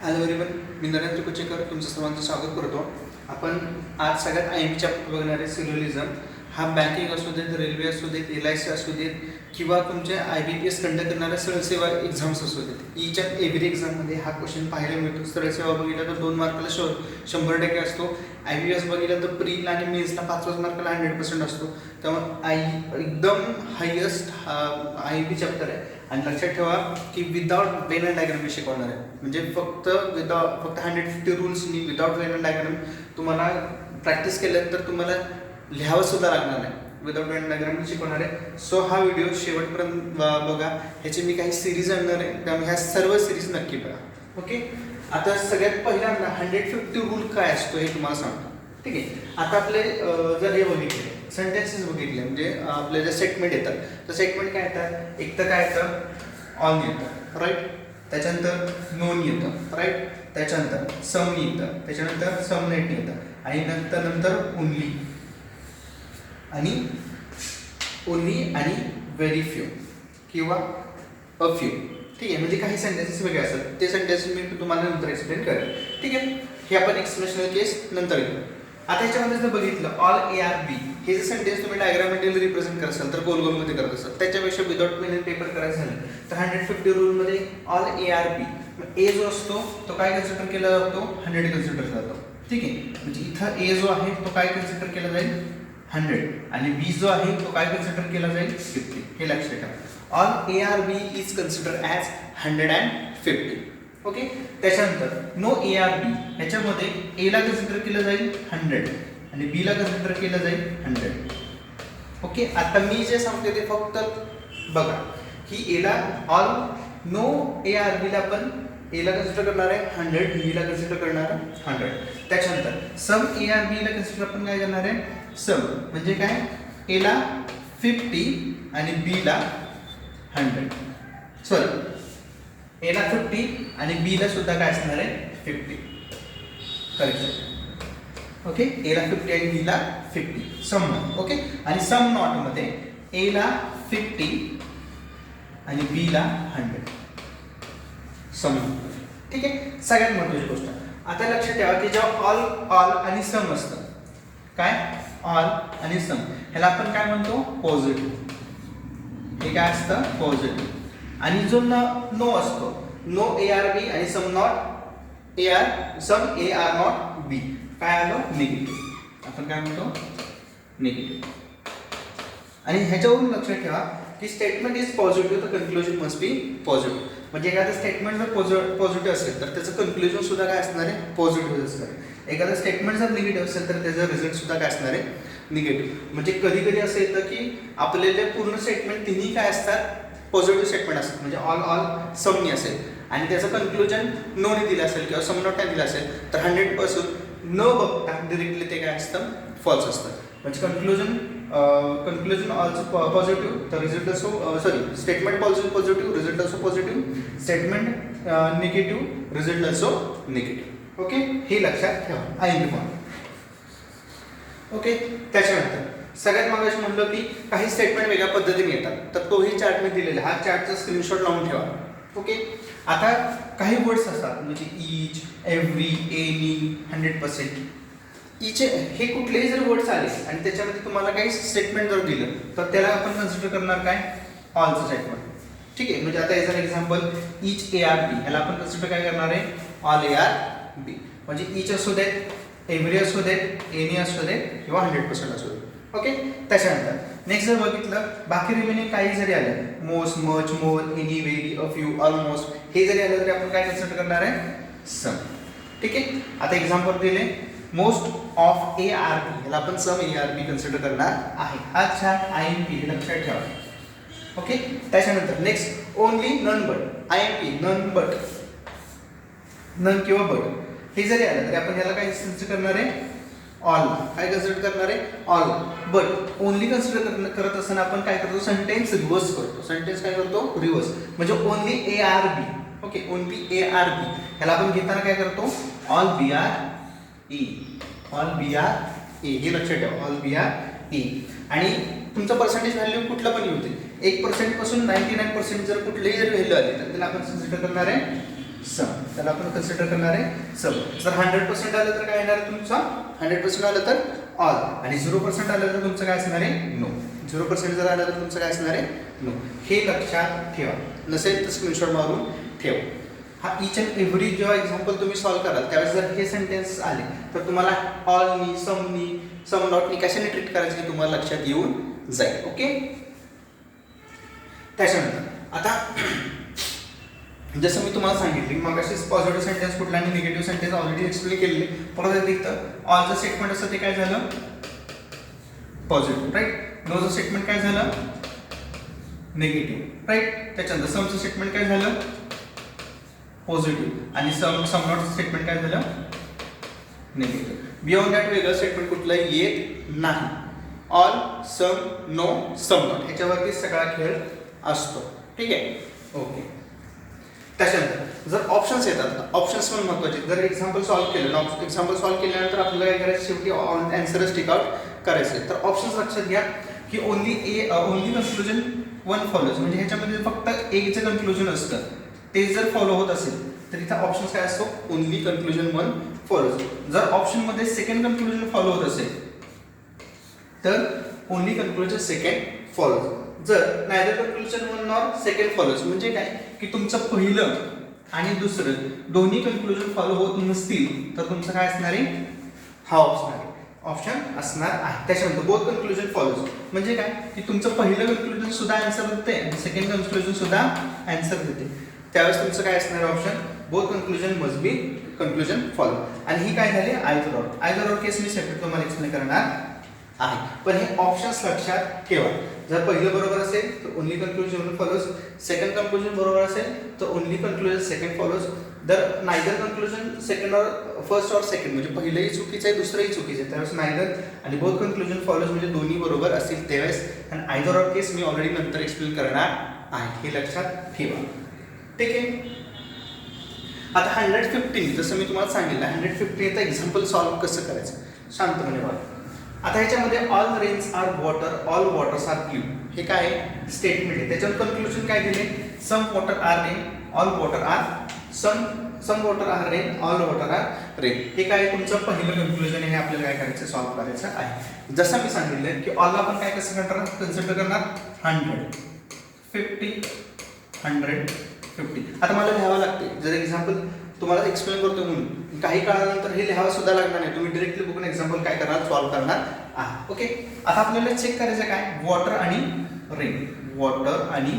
Hello everyone, मी नरेंद्र कुचेकर तुमचं सर्वांचं स्वागत करतो. आपण आज सगळ्यात IMP चॅप्टर बघणार आहे. सिरियलिझम हा बँकिंग असू देत, रेल्वे असू देत, LIC असू देत किंवा तुमचे IBPS कंडक्ट करणाऱ्या सरळसेवा एक्झाम्स असू देत. ईच अँड एव्हरी एक्झाममध्ये हा क्वेश्चन पाहायला मिळतो. सरळसेवा बघितला तर 2 मार्काला 100% असतो. IBPS बघितलं तर प्रीला आणि मेन्सला 5 मार्काला 100% असतो. त्यामुळे एकदम हायेस्ट IMP चॅप्टर आहे. आणि लक्षात ठेवा की विदाउट वेन अँड डायग्राम मी शिकवणार आहे. म्हणजे फक्त 150 रूल्सनी विदाउट वेन अँड डायग्राम तुम्हाला प्रॅक्टिस केलं तर तुम्हाला लिहावं सुद्धा लागणार नाही. विदाउट वेन अँड डायग्राम मी शिकवणार आहे. सो हा व्हिडिओ शेवटपर्यंत बघा. ह्याची मी काही सिरीज आणणार आहे, त्यामुळे ह्या सर्व सिरीज नक्की बघा. ओके, आता सगळ्यात पहिल्यांदा 150 रूल काय असतो हे तुम्हाला सांगतो. ठीक आहे. आता आपले जर हे बघितले सेंटेन्सेस बघितले म्हणजे आपले जे स्टेटमेंट येतात, तर स्टेटमेंट काय येतात, एक तर काय येतं ऑन येतं, राईट. त्याच्यानंतर नोन येतं, राईट. त्याच्यानंतर सम येतं, त्याच्यानंतर सम नेट येतं आणि नंतर ओनली आणि व्हेरी फ्यू किंवा अ फ्यू. ठीक आहे. म्हणजे काही सेंटेन्सेस वेगळे असतात. ते सेंटेन्सेस मी तुम्हाला नंतर एक्सप्लेन करेन. ठीक आहे. हे आपण एक्सप्लेनेशनल केस नंतर घेऊ. आता याच्यामध्ये जर बघितलं ऑल ARB हे जे सेंटेन्स तुम्ही डायग्रामेटिकली रिप्रेझेंट करत असाल तर गोलमध्ये करत असाल, त्याच्यापेक्षा विदाउट पेन अँड पेपर करायचं झालं तर 150 रूलमध्ये ऑल ARB ए जो असतो तो काय कन्सिडर केला जातो, 100 कन्सिडर जातो. ठीक आहे. म्हणजे इथं ए जो आहे तो काय कन्सिडर केला जाईल, 100 आणि बी जो आहे तो काय कन्सिडर केला जाईल, 50. हे लक्षात ठेवा. All ARB is consider as 150. Okay. त्याच्यानंतर नो ARB ह्याच्यामध्ये एला कन्सिडर केलं जाईल 100 आणि बीला कन्सिडर केलं जाईल 100. ओके. आता मी जे सांगते ते फक्त बघा की एला ऑल नो ARB ला आपण एला कन्सिडर करणार आहे 100, बीला कन्सिडर करणार आहे 100. त्याच्यानंतर सम ARB ला कन्सिडर आपण काय करणार आहे, सम म्हणजे काय, एला 50 आणि बीला 100. सॉरी, एला 50 आणि बीला सुद्धा काय असणार आहे, 50. करेक्ट. ओके. एला 50 आणि बीला 50 सम. ओके. आणि सम नॉट मध्ये एला 50 आणि बीला 100 सम. ठीक आहे. सगळ्यात महत्त्वाची गोष्ट आता लक्षात ठेवा की जेव्हा ऑल आणि सम असतं, काय ऑल आणि सम, ह्याला आपण काय म्हणतो, पॉझिटिव्ह. हे काय असतं, पॉझिटिव्ह. आणि जो नो असतो, नो ARB आणि सम AR नॉट बी, काय आलं, निगेटिव्ह. आपण काय म्हणतो, निगेटिव्ह. आणि ह्याच्यावरून लक्षात ठेवा की स्टेटमेंट इज पॉझिटिव्ह तर कन्क्लुजन मस्ट बी पॉझिटिव्ह. म्हणजे एखादं स्टेटमेंट जर पॉझिटिव्ह असेल तर त्याचं कन्क्लुजन सुद्धा काय असणार आहे, पॉझिटिव्ह असणार आहे. एखादं स्टेटमेंट जर निगेटिव्ह असेल तर त्याचा रिझल्ट सुद्धा काय असणार आहे, निगेटिव्ह. म्हणजे कधी कधी असं येतं की आपल्याला पूर्ण स्टेटमेंट तिन्ही काय असतात, पॉझिटिव्ह स्टेटमेंट असतात. म्हणजे ऑल समनी असेल आणि त्याचं कन्क्लुजन नोने दिलं असेल किंवा सम नॉट दिलं असेल तर 100% न बघता डिरेक्टली ते काय असतं, फॉल्स असतं. म्हणजे कन्क्लुजन ऑल्सो पॉझिटिव्ह तर रिझल्ट असो, स्टेटमेंट पॉझिटिव्ह रिझल्ट असो पॉझिटिव्ह, स्टेटमेंट निगेटिव्ह रिझल्ट असो निगेटिव्ह. ओके. हे लक्षात ठेवा. IMP point. ओके. त्याच्यानंतर सगळ्यात मागाशी म्हणलं की काही स्टेटमेंट वेगळ्या पद्धतीने येतात, तर तोही चार्ट मी दिलेला, हा चार्टचा स्क्रीनशॉट लावून ठेवा. ओके. आता काही वर्ड्स असतात म्हणजे ईच, एव्हरी, एनी, 100%. ईच हे कुठलेही जर वर्ड्स आले आणि त्याच्यामध्ये तुम्हाला काही स्टेटमेंट जर दिलं तर त्याला आपण कन्सिडर करणार काय, ऑलचं स्टेटमेंट. ठीक आहे. म्हणजे आता याचा एक्झाम्पल ईच ARB ह्याला आपण कन्सिडर काय करणार आहे, ऑल ARB. म्हणजे ईच असू देत, एव्हरी असू देत, एनी असू देत किंवा 100% असू देत. ओके. त्याच्यानंतर नेक्स्ट जर बघितलं बाकी रिमेनिंग काही जरी आलं, most, much, more, any, very, a few, almost, हे जरी आलं तरी आपण काय कन्सिडर करणार आहे, सम. ठीक आहे. आता एक्झाम्पल दिले मोस्ट ऑफ ARB ह्याला आपण सम ARB कन्सिडर करणार आहे. हा चार्ट IMP लक्षात ठेवा. ओके. त्याच्यानंतर next only, none but, IMP none but, none किंवा बट हे जरी आलं तरी आपण ह्याला काय कन्सिडर करणार आहे, ऑल. काय कन्सिडर करणार आहे, ऑल. बट ओनली कन्सिडर करत असताना आपण काय करतो, सेंटेन्स रिव्हर्स करतो. सेंटेन्स काय करतो, रिव्हर्स. म्हणजे only ARB. Okay. Only ARB ह्याला आपण घेताना काय करतो, ऑल BRE, ऑल BRE. हे लक्षात ठेवा, ऑल BRE. आणि तुमचं पर्सेंटेज व्हॅल्यू कुठलं पण येऊ दे, 1% पासून 99% जर कुठलीही जर व्हॅल्यू आली तर त्याला आपण कन्सिडर करणार आहे सम, त्याला आपण कन्सिडर करणार आहे सम. जर 100% आलं तर काय येणार आहे तुमचं, 100% आलं तर ऑल, आणि 0% आलं तर तुमचं काय असणार आहे नो. 0% जर आलं तर तुमचं काय असणार आहे नो. हे लक्षात ठेवा, नसेल तर स्क्रीनशॉट मारून ठेवा. हा ईच अँड एव्हरी जेव्हा एक्झाम्पल तुम्ही सॉल्व्ह कराल त्यावेळेस जर हे सेंटेन्स आले तर तुम्हाला ऑलनी, सम नॉटनी कशाने ट्रीट करायचे तुम्हाला लक्षात येऊन जाईल. ओके. त्याच्यानंतर आता जसं मी तुम्हाला सांगितले मग असेच पॉझिटिव्ह सेंटेन्स कुठला आणि निगेटिव्ह सेंटेन्स ऑलरेडी एक्सप्लेन केलेले. परत दिसतं ऑलचं स्टेटमेंट असतं ते काय झालं पॉझिटिव्ह, राईट. नोचं स्टेटमेंट काय झालं निगेटिव्ह, राईट. त्याच्यानंतर समचं स्टेटमेंट काय झालं पॉझिटिव्ह, आणि सम नॉटचं स्टेटमेंट काय झालं निगेटिव्ह. बियॉन्ड दॅट वेगळं स्टेटमेंट कुठलंही येत नाही. All, some, no, some not ह्याच्यावरती सगळा खेळ असतो. ठीक आहे. ओके. त्याच्यानंतर जर ऑप्शन्स येतात, ऑप्शन्स पण महत्त्वाचे. जर एक्झाम्पल सॉल्व्ह केलं, एक्झाम्पल सॉल्व्ह केल्यानंतर आपल्याला काय करायचं शेवटी आन्सरच टिक आउट करायचं. तर ऑप्शन्स लक्षात घ्या की ओनली कन्क्लुजन वन फॉलोज, म्हणजे ह्याच्यामध्ये फक्त एकचं कन्क्लुजन असतं, ते जर फॉलो होत असेल तर इथं ऑप्शन्स काय असतो ओनली कन्क्लुजन वन फॉलोज. जर ऑप्शनमध्ये सेकंड कन्क्लुजन फॉलो होत असेल तर ओनली कन्क्लुजन सेकंड फॉलोज. जर neither conclusion one nor second follows म्हणजे काय की तुमचं पहिलं आणि दुसरं दोन्ही कन्क्लुजन फॉलो होत नसतील तर तुमचं काय असणार आहे हा ऑप्शन असणार आहे. त्याच्यानंतर बोथ कन्क्लुजन फॉलोज म्हणजे काय की तुमचं पहिलं कन्क्लुजन सुद्धा आन्सर देते आणि सेकंड कन्क्लुजन सुद्धा आन्सर देते, त्यावेळेस तुमचं काय असणार option both conclusion must be conclusion follow. आणि ही काय झाली either or case me separate तुम्हाला एक्सप्लेन करणार आहे. पण हे ऑप्शन्स लक्षात ठेवा. जर पहिलं बरोबर असेल तर only conclusion follows, second conclusion बरोबर असेल तर ओनली कन्क्लुजन सेकंड फॉलोज. जर neither conclusion second or first or second म्हणजे पहिलंही चुकीचं आहे दुसरंही चुकीचं आहे त्यावेळेस नायदर आणि बोथ कन्क्लुजन फॉलोज म्हणजे दोन्ही बरोबर असतील त्यावेळेस. आणि either or case me already नंतर एक्सप्लेन करणार आहे, हे लक्षात ठेवा. ठीक आहे. आता 115 जसं मी तुम्हाला सांगितलं 115चं एक्झाम्पल सॉल्व्ह कसं करायचं शांतपणे बघा. आता ह्याच्यामध्ये all rains are water, all waters are blue, हे काय आहे स्टेटमेंट आहे. त्याच्यावर कन्क्लुजन काय दिले some water are rain, all water are some water are rain, all water are rain. हे काय तुमचं पहिलं कन्क्लुजन आहे, हे आपल्याला काय करायचं सॉल्व्ह करायचं आहे. जसं मी सांगितलं की ऑलला आपण काय कसं करणार कन्सिडर करणार 100, 50, 150. आता मला लिहावं लागते. जर एक्झाम्पल तुम्हाला एक्सप्लेन करतो म्हणून काही काळानंतर हे लिहावं सुद्धा लागणार नाही, तुम्ही डिरेक्टली बघून एक्झाम्पल काय करणार सॉल्व्ह करणार आहे. ओके. आता आपल्याला चेक करायचं काय वॉटर आणि रेन, वॉटर आणि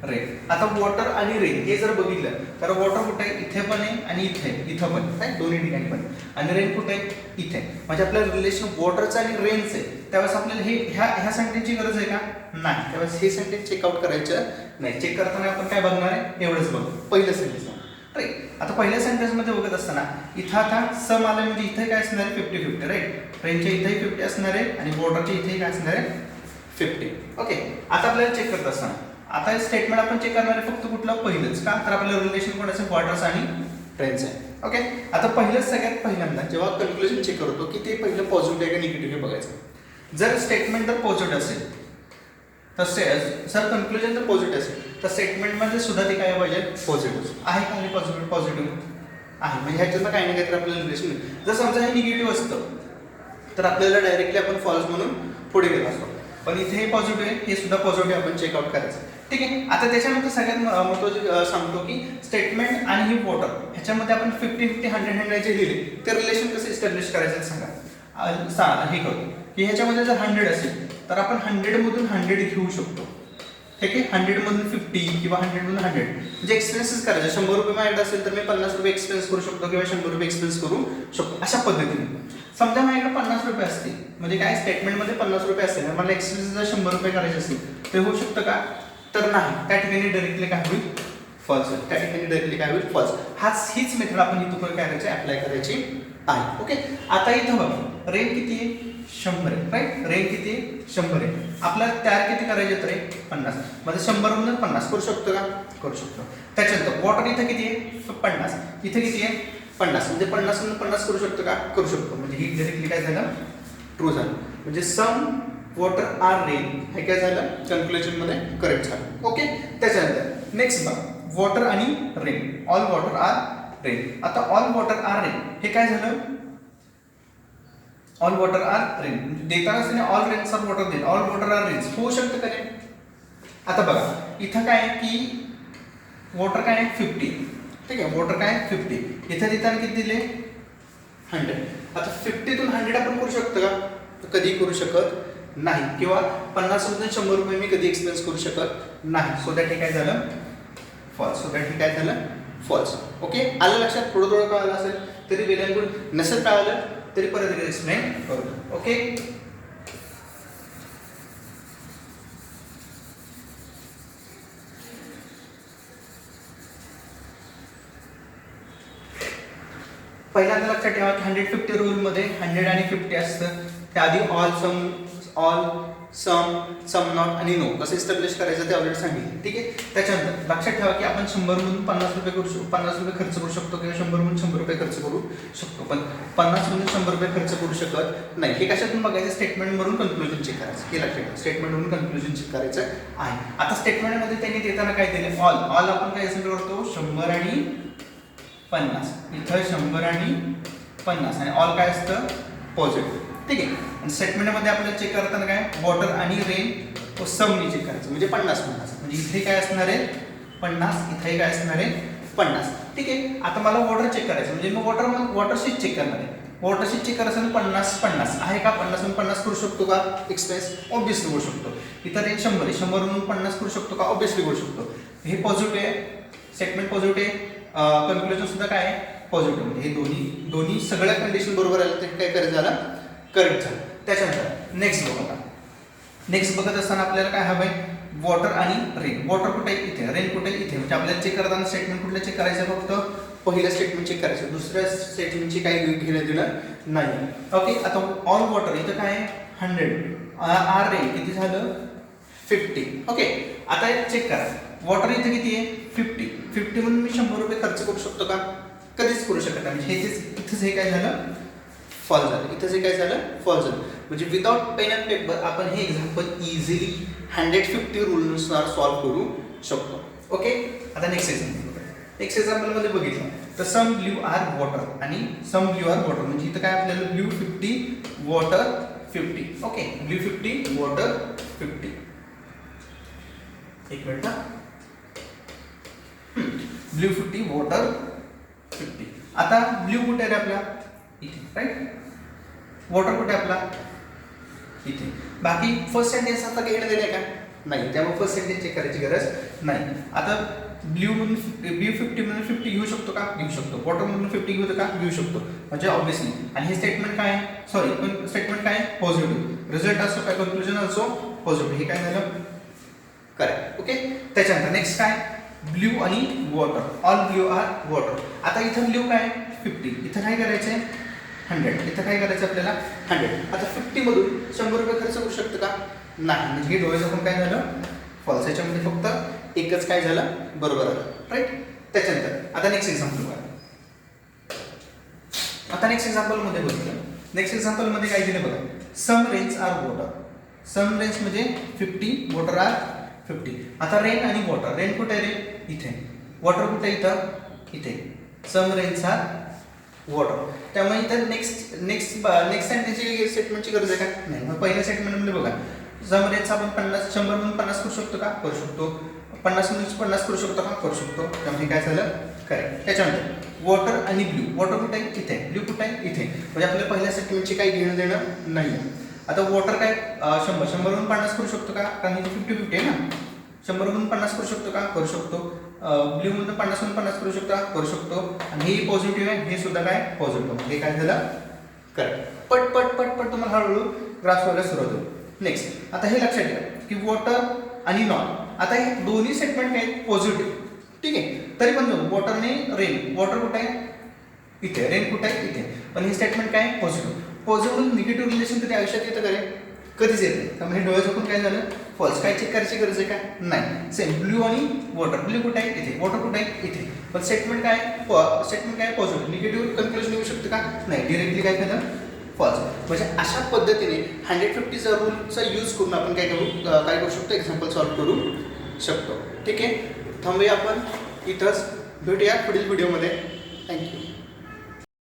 रेन. आता वॉटर आणि रेन हे जर बघितलं तर वॉटर कुठे आहे इथे पण आहे आणि इथं पण आहे दोन्ही ठिकाणी पण, आणि रेन कुठे आहे इथे. म्हणजे आपल्याला रिलेशन वॉटरचं आणि रेनचं आहे. त्यावेळेस आपल्याला हे ह्या सेंटेन्सची गरज आहे का नाही, त्यावेळेस हे सेंटेन्स चेकआउट करायचं नाही. चेक करताना आपण काय बघणार आहे एवढंच बघ पहिलं सेंटेन्स, राईट. आता पहिल्या सेंटेन्समध्ये बघत असताना इथं आता सम आलं म्हणजे इथे काय असणार आहे 50-50, राईट. रेनच्या इथेही 50 असणार आहे आणि वॉटरच्या इथेही काय असणार आहे 50. ओके. आता आपल्याला चेक करत असताना आता स्टेटमेंट आपण चेक करणार आहे फक्त कुठलं पहिलंच का तर आपलं रिलेशन कोणाचं वॉटर्स आणि रेनचं आहे. ओके. आता पहिलंच सगळ्यात पहिल्यांदा जेव्हा कन्क्लुजन चेक करतो की ते पहिलं पॉझिटिव्ह आहे का निगेटिव्ह आहे बघायचं. जर स्टेटमेंट जर पॉझिटिव्ह असेल तर सर कन्क्लुजन जर पॉझिटिव्ह असेल तर स्टेटमेंटमध्ये सुद्धा ते काय पाहिजे पॉझिटिव्ह आहे का पॉझिटिव्ह आहे. म्हणजे ह्याच्यातनं काही ना काहीतरी आपल्याला रिलेशन मिळेल. जर समजा हे निगेटिव्ह असतं तर आपल्याला डायरेक्टली आपण फॉल्स म्हणून पुढे गेलो असतो, पण इथे हे पॉझिटिव्ह आहे हे सुद्धा पॉझिटिव्ह आपण चेकआउट करायचं. ठीक आहे. आता त्याच्यानंतर सगळ्यात महत्त्वाचं सांगतो की स्टेटमेंट आणि ही वॉटर ह्याच्यामध्ये आपण 50-50, 100-100 जे लिहिले ते रिलेशन कसं इस्टॅब्लिश करायचं सांगा. हे करतो की ह्याच्यामध्ये जर 100 असेल तर आपण 100 मधून 100 घेऊ शकतो. ठीक आहे. 100 मधून 50 किंवा 100 मधून 100 म्हणजे एक्सपेन्सेस करायचे. 100 रुपये माझ्याकडे असेल तर मी 50 रुपये एक्सपेन्स करू शकतो किंवा 100 रुपये एक्सपेन्स करू शकतो अशा पद्धतीने. समजा माझ्याकडे 50 रुपये असतील म्हणजे काय स्टेटमेंटमध्ये 50 रुपये असेल मला एक्सपेन्सेस जर 100 रुपये करायचे असेल ते होऊ शकतं का तर नाही. त्या ठिकाणी डायरेक्टली काय होईल फॉल्स होईल. त्या ठिकाणी डायरेक्टली काय होईल फॉल्स. हीच मेथड आपण इथं काय करायची अप्लाय करायची आहे. ओके. आता इथं बघा रेन किती आहे 100 आहे, राईट. रेन किती आहे 100 आहे. आपल्याला तयार किती करायचे तर 50 म्हणजे 100 मधून 50 करू शकतो का करू शकतो. त्याच्यानंतर वॉटर इथं किती आहे 50, इथे किती आहे 50 म्हणजे 50 मधून 50 करू शकतो का करू शकतो. म्हणजे ही डायरेक्टली काय झालं ट्रू झालं. म्हणजे सम वॉटर आर रेन हे काय झालं कन्क्लुजन मध्ये करेक्ट झालं. ओके. त्याच्यानंतर नेक्स्ट बघा वॉटर आणि rain, all water are rain. आता ऑल वॉटर आर रेन हे काय झालं, ऑल वॉटर आर रेन देतानाच त्याने ऑल रेन्स आर वॉटर दिलं, ऑल वॉटर आर रेन्स होऊ शकतं का नाही. आता बघा इथं काय आहे की वॉटर काय आहे 50, ठीक आहे, वॉटर काय आहे 50, इथं देताना किती दिले 100. आता 50 तून 100 आपण करू शकतो का, तर कधी करू शकत नाही, किंवा 50 मधून 100 रुपये मी कधी एक्सपेन्स करू शकत नाही. सो दॅट हे काय झालं फॉल्स, सो दॅट हे काय झालं फॉल्स. ओके, आलं लक्षात, थोडं थोडं कळालं असेल तरी वेल अँड गुड, नसेल कळालं तरी परत एकदा एक्सप्लेन करू. ओके, पहिल्यांदा लक्षात ठेवा की 150 रूल मध्ये 100 आणि 50 असतं. त्याआधी ऑल सम नॉट आणि नो कसं इस्टॅब्लिश करायचं ते ऑलरेडी सांगितलं, ठीक आहे. त्याच्यानंतर लक्षात ठेवा की आपण 100 मधून 50 रुपये करू शकतो, 50 रुपये खर्च करू शकतो, किंवा 100 मधून 100 रुपये खर्च करू शकतो, पण 50 मधून 100 रुपये खर्च करू शकत नाही. हे कशातून बघायचं, स्टेटमेंट वरून कन्क्लुजन चेक करायचं. हे लक्षात ठेवा, स्टेटमेंट वरून कन्क्लुजन चेक करायचं आहे. आता स्टेटमेंट मध्ये त्यांनी देताना काय दिले, ऑल आपण काय करतो 100 आणि 50, इथं 100 आणि 50 आणि ऑल काय असतं पॉझिटिव्ह, ठीक आहे. आणि स्टेटमेंटमध्ये आपल्याला चेक करताना काय वॉटर आणि रेन समनी चेक करायचं, म्हणजे 50-50, म्हणजे इथे काय असणार आहे 50, इथे काय असणार आहे 50, ठीक आहे. आता मला वॉटर चेक करायचं, म्हणजे मी वॉटर शीट चेक करणार आहे. वॉटर शीट चेक करायचं 50-50 आहे का, 50 म्हणून 50 करू शकतो का एक्सपेन्स, ऑब्विसली करू शकतो. इथं रेन 100 आहे, 100 म्हणून 50 करू शकतो का, ऑब्विसली करू शकतो. हे पॉझिटिव्ह आहे, स्टेटमेंट पॉझिटिव्ह आहे, कन्क्लुजन सुद्धा काय आहे पॉझिटिव्ह. हे दोन्ही सगळ्या कंडिशन बरोबर आलं तर काय करायचं झालं, करेक्ट झालं. त्याच्यानंतर नेक्स्ट बघत असताना आपल्याला काय हवंय, वॉटर आणि रेन. वॉटर कुठे आहे इथे, रेन कुठे आहे इथे, म्हणजे आपल्याला चेक करताना स्टेटमेंट कुठलं चेक करायचं, फक्त पहिलं स्टेटमेंट चेक करायचं, दुसऱ्या स्टेटमेंटची काही घेणं देणं नाही. ओके, आता ऑल वॉटर इथं काय आहे 100, आर रेन किती झालं 50. ओके, आता चेक करा वॉटर इथे किती आहे 50 म्हणून मी 100 रुपये खर्च करू शकतो का, कधीच करू शकत नाही. म्हणजे इथंच हे काय झालं फॉल झालं, इथंच हे काय झालं फॉल झालं. म्हणजे विदाउट पेन अँड पेपर आपण हे एक्झाम्पल इझिली 150 रूलनुसार सॉल्व्ह करू शकतो. ओके, आता नेक्स्ट एक्झाम्पल मध्ये बघितलं तर सम ब्ल्यू आर वॉटर आणि सम ब्ल्यू आर वॉटर, म्हणजे इथं काय आपल्याला blue 50 water 50. Okay, blue 50 water 50. एक मिनिट, ब्ल्यू 50 वॉटर 50. आता ब्ल्यू कुठे आहे आपला इथे, राईट, वॉटर कुठे आपला इथे. बाकी फर्स्ट सेंटेन्स आता घेणं देणे का नाही, त्यामुळे फर्स्ट सेंटेन्स चेक करायची गरज नाही. आता ब्ल्यू 50 म्हणून 50 घेऊ शकतो का, घेऊ शकतो. वॉटर म्हणून 50 घेऊ का, घेऊ शकतो, म्हणजे ऑब्विसली. आणि हे स्टेटमेंट काय आहे, सॉरी पण स्टेटमेंट काय आहे पॉझिटिव्ह, रिझल्ट असो काय कन्क्लुजन असो पॉझिटिव्ह. हे काय झालं करेक्ट. ओके, त्याच्यानंतर नेक्स्ट काय ब्ल्यू आणि water, all blue are water. आता इथं ब्ल्यू काय 50, इथं काय करायचं आहे 100, इथं काय करायचं आपल्याला 100. आता 50 मधून 100 रुपये खर्च करू शकतो का नाही, म्हणजे हे डोळे आपण काय झालं फॉल्स. याच्यामध्ये फक्त एकच काय झालं बरोबर आलं, राईट. त्याच्यानंतर आता नेक्स्ट एक्झाम्पल बघा. आता नेक्स्ट एक्झाम्पल मध्ये बघितलं, नेक्स्ट एक्झाम्पल मध्ये काय दिलं बघा, some rains are water. Some rains म्हणजे 50, वॉटर आर 50. आता रेन आणि वॉटर, रेन कुठे आहे रे इथे, वॉटर कुठे इथं इथे. सम रेन्स आर वॉटर, त्यामुळे इथं नेक्स्ट सेंटेन्सची स्टेटमेंटची गरज आहे का नाही. मग पहिल्या स्टेटमेंटमध्ये बघा सम रेन्स आपण 100 म्हणून 50 करू शकतो का, करू शकतो. 50 म्हणून 50 करू शकतो का, करू शकतो. त्यामुळे काय झालं करेक्ट. त्याच्यानंतर वॉटर आणि ब्ल्यू, वॉटर कुठे आहे इथे, ब्ल्यू कुठे आहे इथे, म्हणजे आपल्याला पहिल्या स्टेटमेंटची काही घेणं देणं नाही. आता वॉटर काय 100 म्हणून 50 करू शकतो का, कारण इथे 50-50 आहे ना. 100 म्हणून 50 करू शकतो का, करू शकतो. ब्ल्यू मधून 50 म्हणून 50 करू शकता, करू शकतो. आणि हे पॉझिटिव्ह आहे, हे सुद्धा काय पॉझिटिव्ह. हे काय झालं करेक्ट. पट पट पट पट तुम्हाला हळूहळू ग्राफ व्हायला सुरुवात होईल. नेक्स्ट आता हे लक्षात घ्या की वॉटर आणि नॉन, आता हे दोन्ही स्टेटमेंट काय पॉझिटिव्ह, ठीक आहे. तरी पण वॉटरने रेन, वॉटर कुठे आहे इथे, रेन कुठे आहे इथे, पण हे स्टेटमेंट काय पॉझिटिव्ह. पॉझिटिव्ह निगेटिव्ह रिलेशन कधी आयुष्यात येतं का रे, कधीच येत नाही. त्यामुळे डोळे झाकून काय झालं फॉल्स. काय चेक करायची गरज आहे का नाही. सेम ब्ल्यू आणि वॉटर, ब्ल्यू कुठे आहे इथे, वॉटर कुठे आहे इथे, पण स्टेटमेंट काय पॉझिटिव्ह. निगेटिव्ह कन्क्लुजन येऊ शकतं का नाही, डिरेक्टली काय झालं फॉल्स. म्हणजे अशा पद्धतीने 150चा रूलचा यूज करून आपण काय करू शकतो एक्झाम्पल सॉल्व्ह करू शकतो. ठीक आहे, थांबूया आपण. इथंच भेटूया पुढील व्हिडिओमध्ये. थँक्यू.